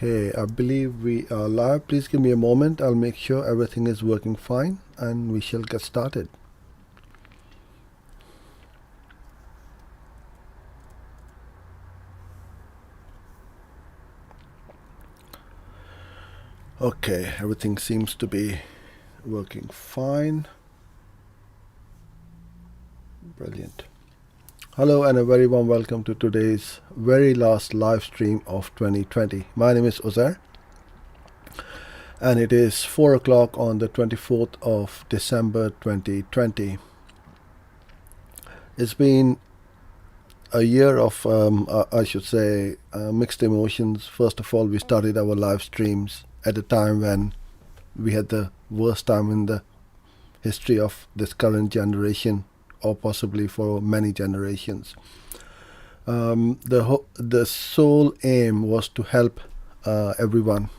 Okay, I believe we are live. Please give me a moment. I'll make sure everything is working fine and we shall get started. Okay, everything seems to be working fine. Brilliant. Hello and a very warm welcome to today's very last live stream of 2020. My name is Uzair and it is 4 o'clock on the 24th of December 2020. It's been a year of, mixed emotions. First of all, we started our live streams at a time when we had the worst time in the history of this current generation, or possibly for many generations. The sole aim was to help everyone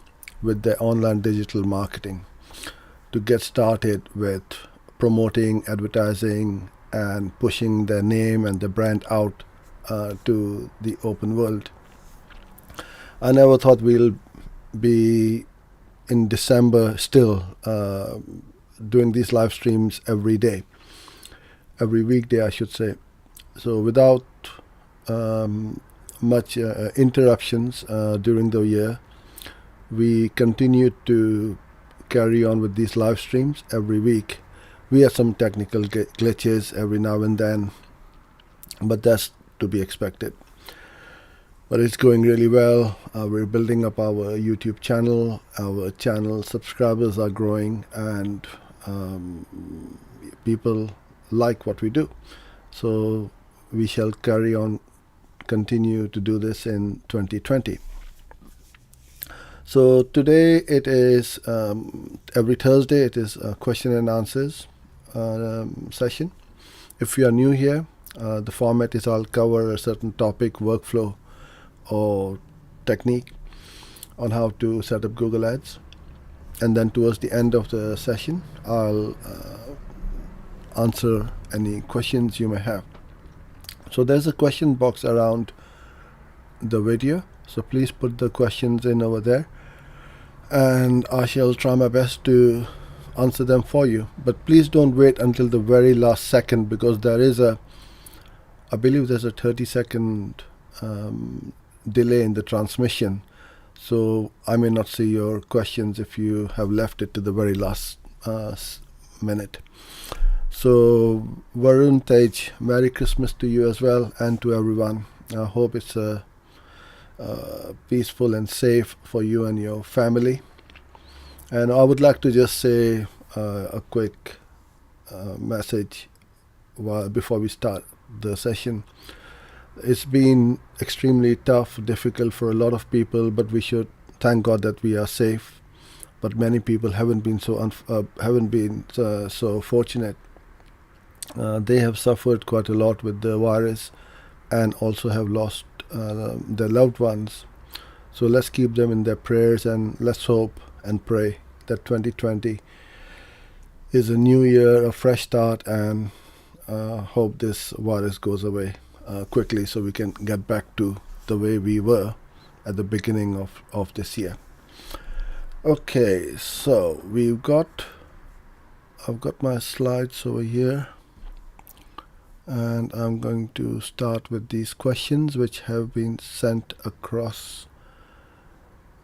with their online digital marketing to get started with promoting, advertising, and pushing their name and their brand out to the open world. I never thought we'll be in December still doing these live streams every day. Every weekday, I should say. So without much interruptions during the year, we continued to carry on with these live streams every week. We had some technical glitches every now and then, but that's to be expected. But it's going really well. We're building up our YouTube channel. Our channel subscribers are growing, and people like what we do. So we shall continue to do this in 2020. So today it is, every Thursday it is a question and answers session. If you are new here, the format is I'll cover a certain topic, workflow or technique on how to set up Google Ads. And then towards the end of the session, I'll answer any questions you may have. So there's a question box around the video, so please put the questions in over there and I shall try my best to answer them for you. But please don't wait until the very last second, because there is I believe there's a 30-second delay in the transmission, so I may not see your questions if you have left it to the very last minute. So Varun Tej, Merry Christmas to you as well, and to everyone. I hope it's peaceful and safe for you and your family. And I would like to just say a quick message before we start the session. It's been extremely tough, difficult for a lot of people, but we should thank God that we are safe. But many people haven't been so fortunate. They have suffered quite a lot with the virus and also have lost their loved ones. So let's keep them in their prayers, and let's hope and pray that 2020 is a new year, a fresh start, and hope this virus goes away quickly so we can get back to the way we were at the beginning of this year. Okay, so I've got my slides over here, and I'm going to start with these questions which have been sent across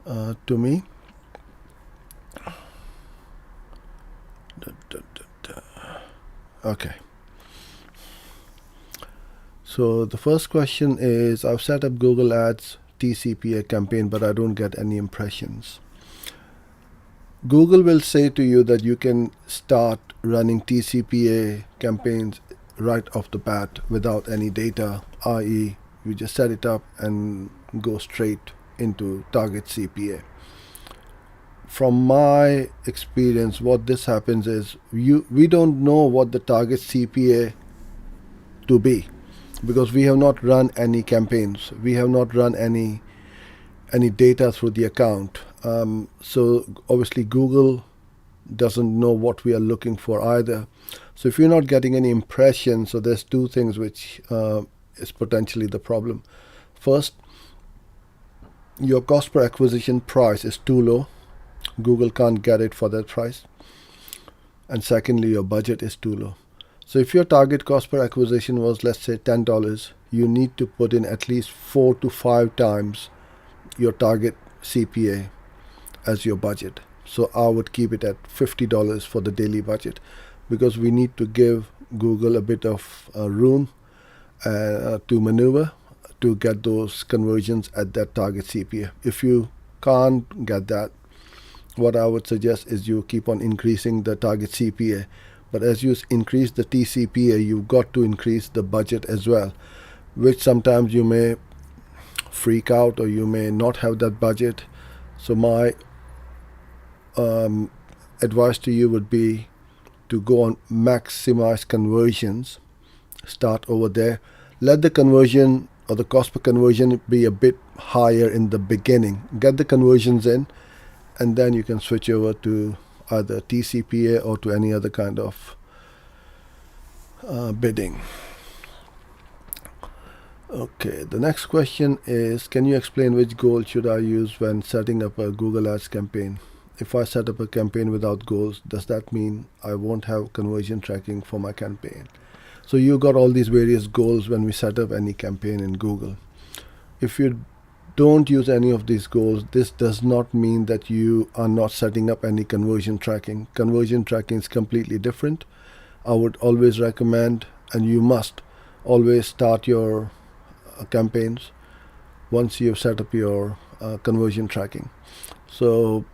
to me. Okay. So the first question is, I've set up Google Ads TCPA campaign, but I don't get any impressions. Google will say to you that you can start running TCPA campaigns right off the bat without any data, i.e. you just set it up and go straight into target CPA. From my experience, what this happens is we don't know what the target CPA to be, because we have not run any campaigns. We have not run any data through the account. So obviously Google doesn't know what we are looking for either. So if you're not getting any impressions, so there's two things which is potentially the problem. First, your cost per acquisition price is too low. Google can't get it for that price. And secondly, your budget is too low. So if your target cost per acquisition was, let's say, $10, you need to put in at least 4 to 5 times your target CPA as your budget. So I would keep it at $50 for the daily budget, because we need to give Google a bit of room to maneuver to get those conversions at that target CPA. If you can't get that, what I would suggest is you keep on increasing the target CPA. But as you increase the TCPA, you've got to increase the budget as well, which sometimes you may freak out or you may not have that budget. So my advice to you would be to go on maximize conversions. Start over there. Let the conversion or the cost per conversion be a bit higher in the beginning. Get the conversions in, and then you can switch over to either TCPA or to any other kind of bidding. Okay, the next question is, can you explain which goal should I use when setting up a Google Ads campaign? If I set up a campaign without goals, does that mean I won't have conversion tracking for my campaign? So you got all these various goals when we set up any campaign in Google. If you don't use any of these goals, this does not mean that you are not setting up any conversion tracking. Conversion tracking is completely different. I would always recommend, and you must always start your campaigns once you've set up your conversion tracking. So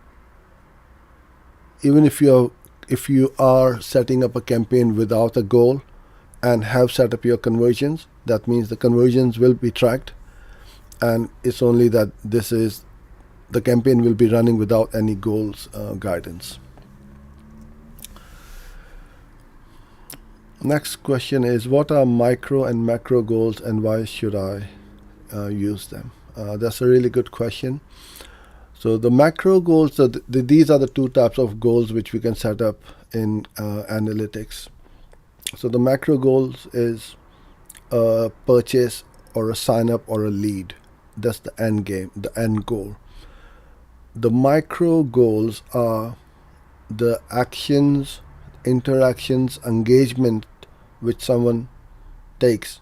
even if you are setting up a campaign without a goal and have set up your conversions, that means the conversions will be tracked, and it's only that the campaign will be running without any goals guidance. Next question is, what are micro and macro goals and why should I use them? That's a really good question. So the macro goals, these are the two types of goals which we can set up in analytics. So the macro goals is a purchase or a sign up or a lead. That's the end game, the end goal. The micro goals are the actions, interactions, engagement which someone takes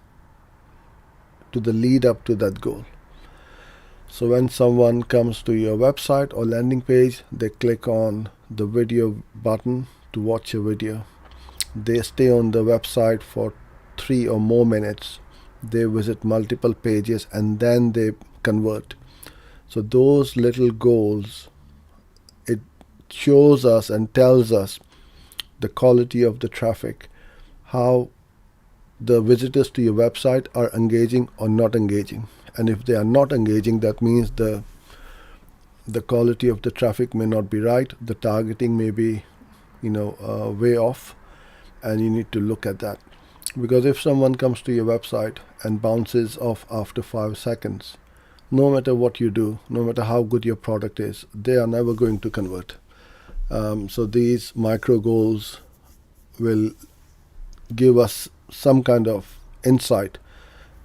to the lead up to that goal. So when someone comes to your website or landing page, they click on the video button to watch a video. They stay on the website for 3 or more minutes. They visit multiple pages and then they convert. So those little goals, it shows us and tells us the quality of the traffic, how the visitors to your website are engaging or not engaging. And if they are not engaging, that means the quality of the traffic may not be right. The targeting may be, way off, and you need to look at that. Because if someone comes to your website and bounces off after 5 seconds, no matter what you do, no matter how good your product is, they are never going to convert. So these micro goals will give us some kind of insight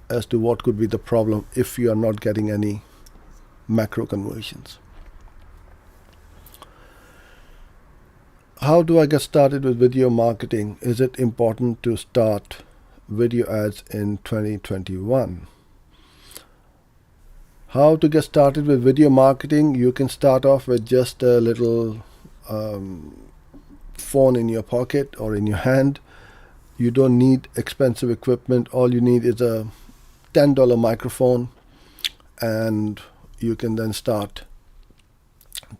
as to what could be the problem if you are not getting any macro conversions. How do I get started with video marketing? Is it important to start video ads in 2021? How to get started with video marketing? You can start off with just a little phone in your pocket or in your hand. You don't need expensive equipment. All you need is a $10 microphone, and you can then start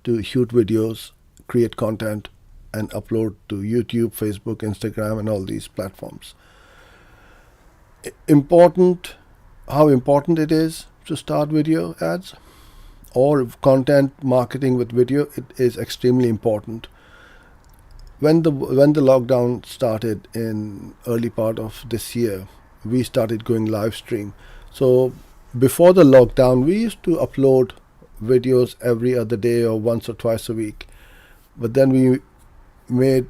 to shoot videos, create content, and upload to YouTube, Facebook, Instagram, and all these platforms. How important it is to start video ads or content marketing with video, it is extremely important. When the lockdown started in early part of this year, we started going live stream. So before the lockdown, we used to upload videos every other day or once or twice a week. But then we made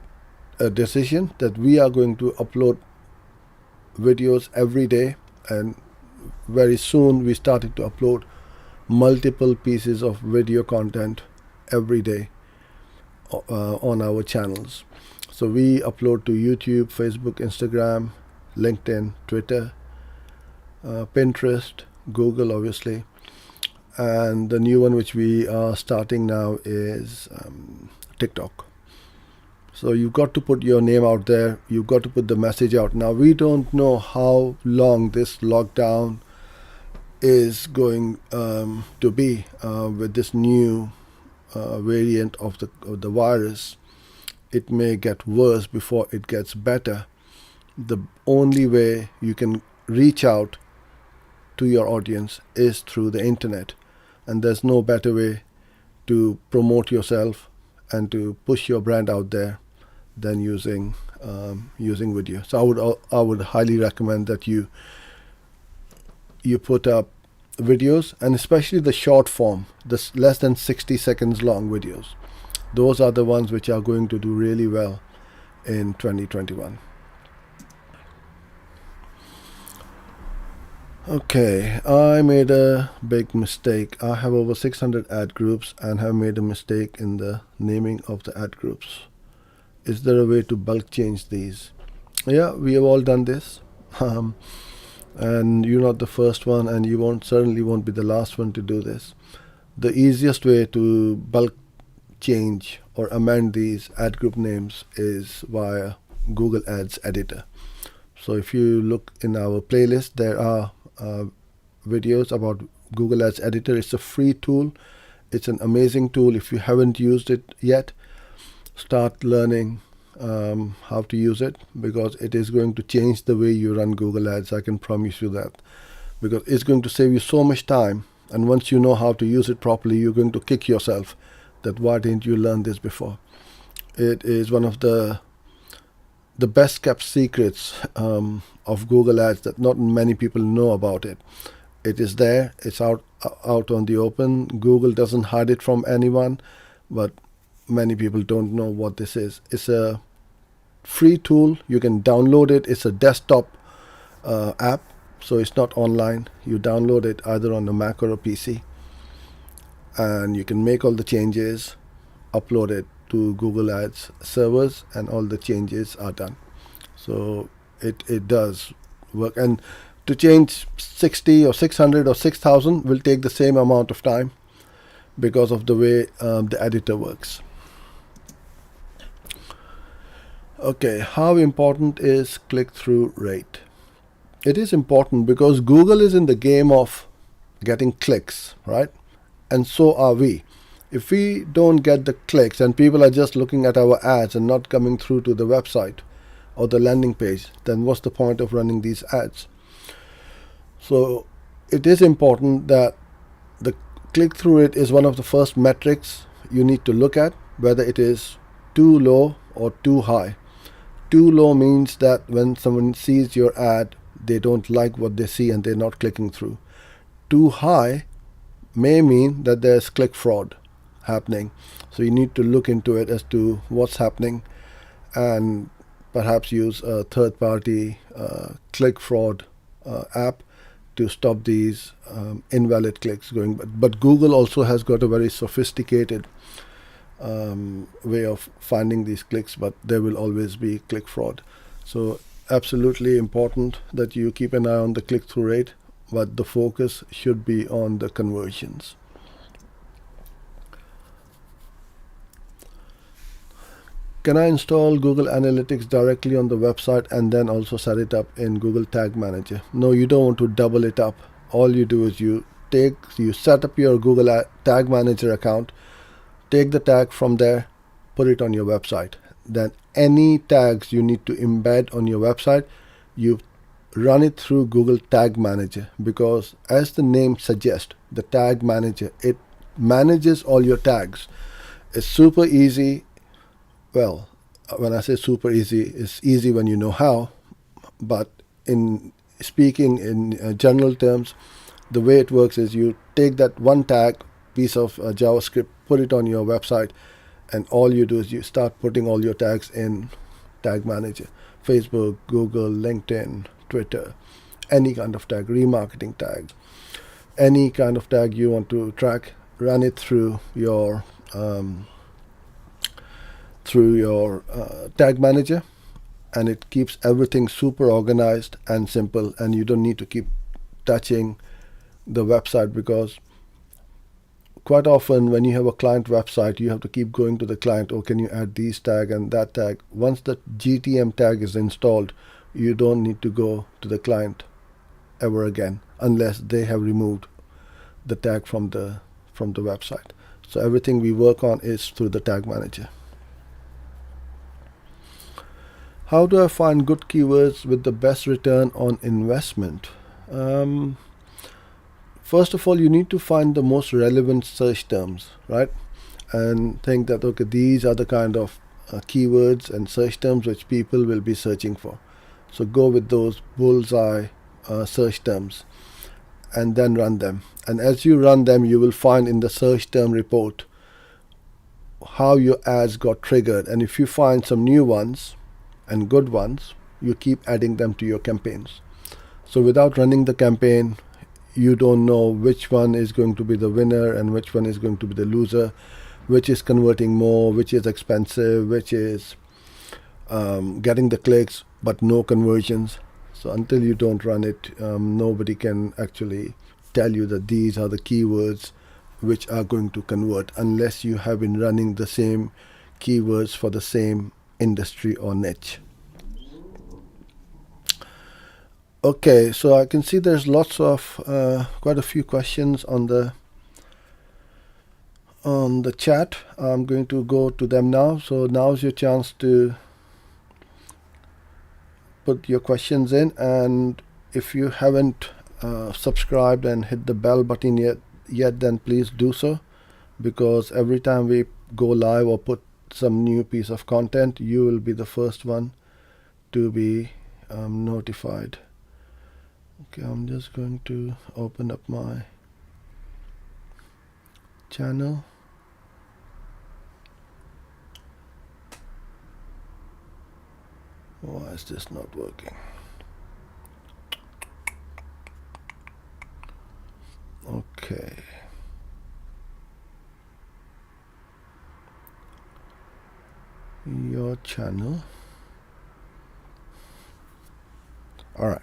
a decision that we are going to upload videos every day, and very soon we started to upload multiple pieces of video content every day on our channels. So we upload to YouTube, Facebook, Instagram, LinkedIn, Twitter, Pinterest, Google, obviously. And the new one which we are starting now is TikTok. So you've got to put your name out there. You've got to put the message out. Now, we don't know how long this lockdown is going to be with this new variant of the virus. It may get worse before it gets better. The only way you can reach out to your audience is through the internet, and there's no better way to promote yourself and to push your brand out there than using video. So I would highly recommend that you put up videos, and especially the short form, the less than 60 seconds long videos. Those are the ones which are going to do really well in 2021. Okay, I made a big mistake. I have over 600 ad groups and have made a mistake in the naming of the ad groups. Is there a way to bulk change these? Yeah, we have all done this. And you're not the first one, and you certainly won't be the last one to do this. The easiest way to bulk change or amend these ad group names is via Google Ads Editor. So if you look in our playlist, there are videos about Google Ads Editor. It's a free tool. It's an amazing tool. If you haven't used it yet, start learning how to use it, because it is going to change the way you run Google Ads. I can promise you that, because it's going to save you so much time. And once you know how to use it properly, you're going to kick yourself that why didn't you learn this before. It is one of the best kept secrets of Google Ads that not many people know about it. It is there. It's out on the open. Google doesn't hide it from anyone, but many people don't know what this is. It's a free tool. You can download it. It's a desktop app, so it's not online. You download it either on a Mac or a PC, and you can make all the changes, upload it to Google Ads servers, and all the changes are done. So it does work. And to change 60 or 600 or 6,000 will take the same amount of time because of the way the editor works. Okay, how important is click-through rate? It is important because Google is in the game of getting clicks, right? And so are we. If we don't get the clicks and people are just looking at our ads and not coming through to the website or the landing page, then what's the point of running these ads? So it is important that the click-through rate is one of the first metrics you need to look at, whether it is too low or too high. Too low means that when someone sees your ad, they don't like what they see and they're not clicking through. Too high may mean that there's click fraud happening. So you need to look into it as to what's happening, and perhaps use a third-party click fraud app to stop these invalid clicks going. But Google also has got a very sophisticated way of finding these clicks, but there will always be click fraud. So absolutely important that you keep an eye on the click-through rate, but the focus should be on the conversions. Can I install Google Analytics directly on the website and then also set it up in Google Tag Manager? No, you don't want to double it up. All you do is you set up your Google Tag Manager account, take the tag from there, put it on your website. Then any tags you need to embed on your website, you run it through Google Tag Manager, because as the name suggests, the Tag Manager, it manages all your tags. It's super easy. Well, when I say super easy, it's easy when you know how, but in speaking in general terms, the way it works is you take that one tag piece of JavaScript, put it on your website, and all you do is you start putting all your tags in Tag Manager. Facebook, Google, LinkedIn, Twitter, any kind of tag, remarketing tags. any kind of tag you want to track, run it through your tag manager, and it keeps everything super organized and simple, and you don't need to keep touching the website, because quite often when you have a client website, you have to keep going to the client, oh, can you add these tag and that tag. Once the GTM tag is installed, you don't need to go to the client ever again, unless they have removed the tag from the website. So everything we work on is through the tag manager. How do I find good keywords with the best return on investment? First of all, you need to find the most relevant search terms, right? And think that, okay, these are the kind of keywords and search terms which people will be searching for. So go with those bullseye search terms and then run them. And as you run them, you will find in the search term report how your ads got triggered. And if you find some new ones and good ones, you keep adding them to your campaigns. So without running the campaign, you don't know which one is going to be the winner and which one is going to be the loser, which is converting more, which is expensive, which is getting the clicks but no conversions. So until you don't run it, nobody can actually tell you that these are the keywords which are going to convert, unless you have been running the same keywords for the same industry or niche. Okay, so I can see there's lots of quite a few questions on the chat. I'm going to go to them now. So now's your chance to put your questions in, and if you haven't subscribed and hit the bell button yet, then please do so, because every time we go live or put some new piece of content, you will be the first one to be notified. Okay, I'm just going to open up my channel. Why is this not working? Okay. Your channel. All right.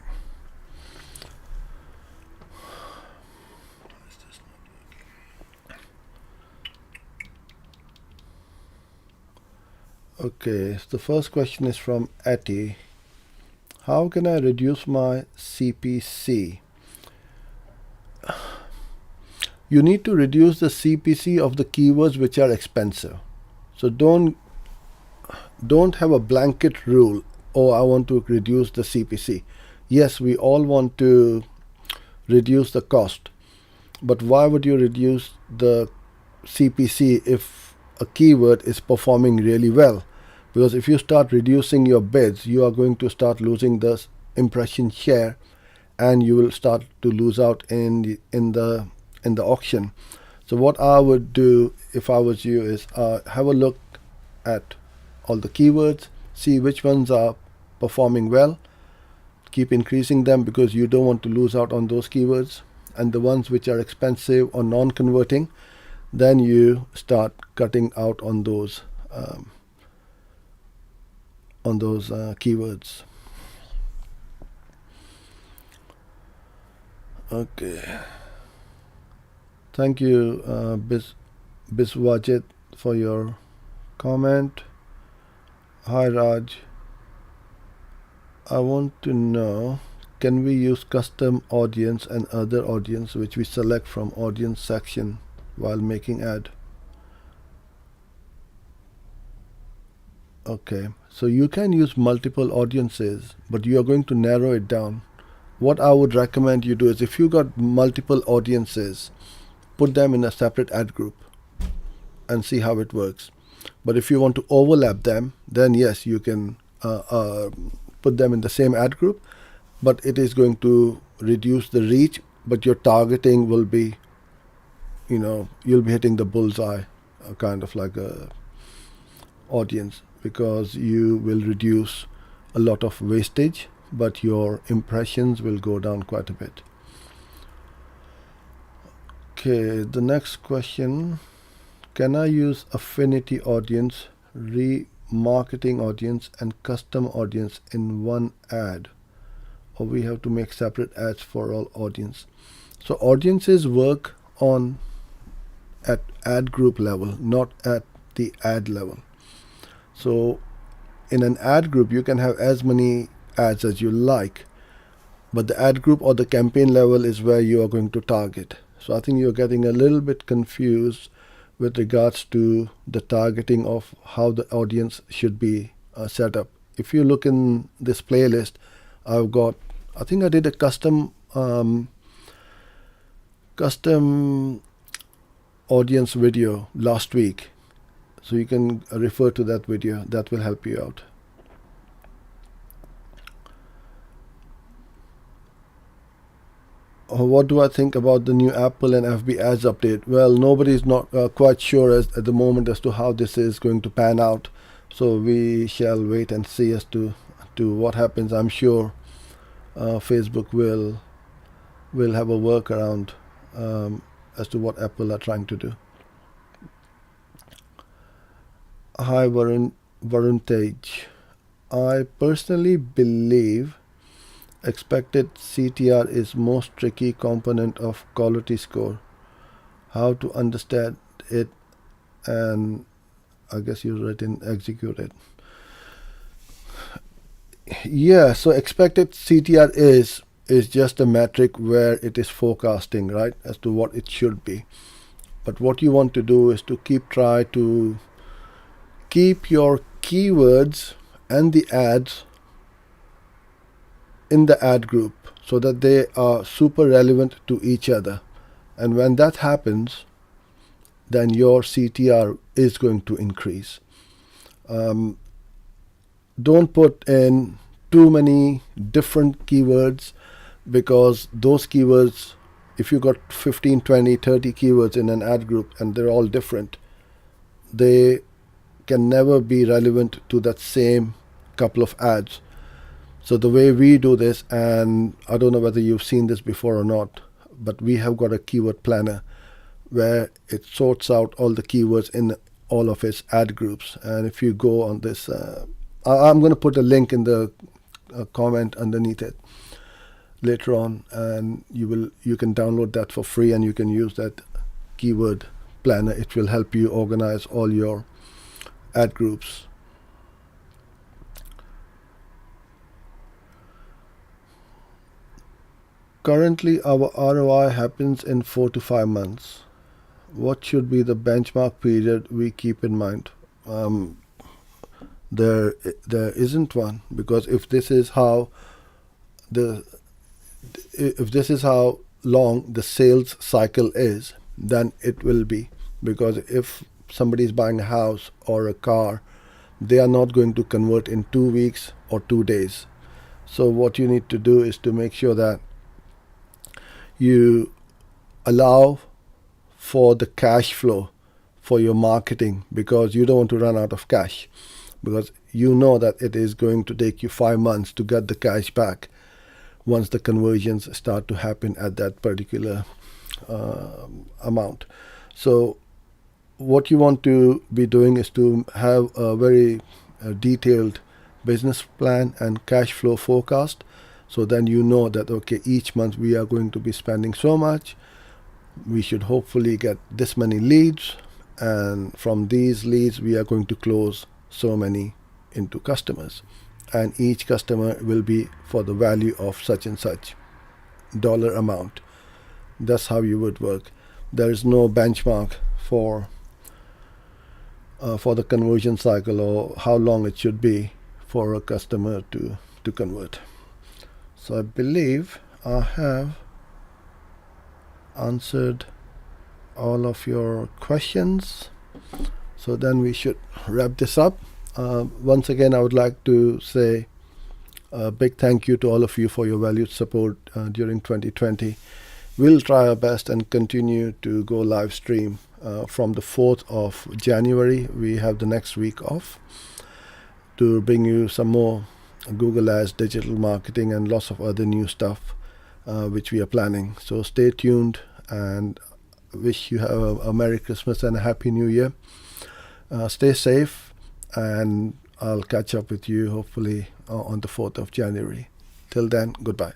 Okay, so the first question is from Atty. How can I reduce my CPC? You need to reduce the CPC of the keywords which are expensive. So don't have a blanket rule, oh, I want to reduce the CPC. Yes, we all want to reduce the cost, but why would you reduce the CPC if a keyword is performing really well? Because if you start reducing your bids, you are going to start losing the impression share, and you will start to lose out in the auction. So what I would do if I was you is have a look at all the keywords, see which ones are performing well, keep increasing them, because you don't want to lose out on those keywords. And the ones which are expensive or non-converting, then you start cutting out on those keywords. Okay. Thank you, Biswajit, for your comment. Hi, Raj. I want to know, can we use custom audience and other audience which we select from audience section while making ad? Okay, so you can use multiple audiences, but you are going to narrow it down. What I would recommend you do is, if you got multiple audiences, put them in a separate ad group and see how it works. But if you want to overlap them, then yes, you can put them in the same ad group, but it is going to reduce the reach, but your targeting will be, you'll be hitting the bullseye, kind of like a audience, because you will reduce a lot of wastage, but your impressions will go down quite a bit. Okay, the next question. Can I use affinity audience, remarketing audience, and custom audience in one ad? Or we have to make separate ads for all audience? So audiences work on at ad group level, not at the ad level. So in an ad group, you can have as many ads as you like, but the ad group or the campaign level is where you are going to target. So I think you're getting a little bit confused with regards to the targeting of how the audience should be set up. If you look in this playlist, I think I did a custom audience video last week. So you can refer to that video. That will help you out. What do I think about the new Apple and FB ads update? Well, nobody is not quite sure at the moment as to how this is going to pan out. So we shall wait and see as to what happens. I'm sure Facebook will have a workaround as to what Apple are trying to do. Hi, Varun Tej. I personally believe expected CTR is most tricky component of quality score. How to understand it, and I guess you written execute it. Yeah, so expected CTR is just a metric where it is forecasting, right, as to what it should be. But what you want to do is to try to keep your keywords and the ads in the ad group so that they are super relevant to each other. And when that happens, then your CTR is going to increase. Don't put in too many different keywords, because those keywords, if you got 15, 20, 30 keywords in an ad group and they're all different, they can never be relevant to that same couple of ads. So the way we do this, and I don't know whether you've seen this before or not, but we have got a keyword planner where it sorts out all the keywords in all of its ad groups. And if you go on this, I'm going to put a link in the comment underneath it later on, and you can download that for free and you can use that keyword planner. It will help you organize all your ad groups. Currently, our ROI happens in 4 to 5 months. What should be the benchmark period we keep in mind? There isn't one, because if this is how long the sales cycle is, then it will be. Because if somebody is buying a house or a car, they are not going to convert in 2 weeks or 2 days. So what you need to do is to make sure that you allow for the cash flow for your marketing, because you don't want to run out of cash, because you know that it is going to take you 5 months to get the cash back once the conversions start to happen at that particular amount. So what you want to be doing is to have a very detailed business plan and cash flow forecast. So then you know that, okay, each month we are going to be spending so much. We should hopefully get this many leads. And from these leads, we are going to close so many into customers. And each customer will be for the value of such and such dollar amount. That's how you would work. There is no benchmark for the conversion cycle or how long it should be for a customer to convert. So I believe I have answered all of your questions. So then we should wrap this up. Once again, I would like to say a big thank you to all of you for your valued support during 2020. We'll try our best and continue to go live stream from the 4th of January. We have the next week off to bring you some more Google Ads, digital marketing, and lots of other new stuff which we are planning. So stay tuned, and wish you a Merry Christmas and a Happy New Year. Stay safe, and I'll catch up with you hopefully on the 4th of January. Till then, goodbye.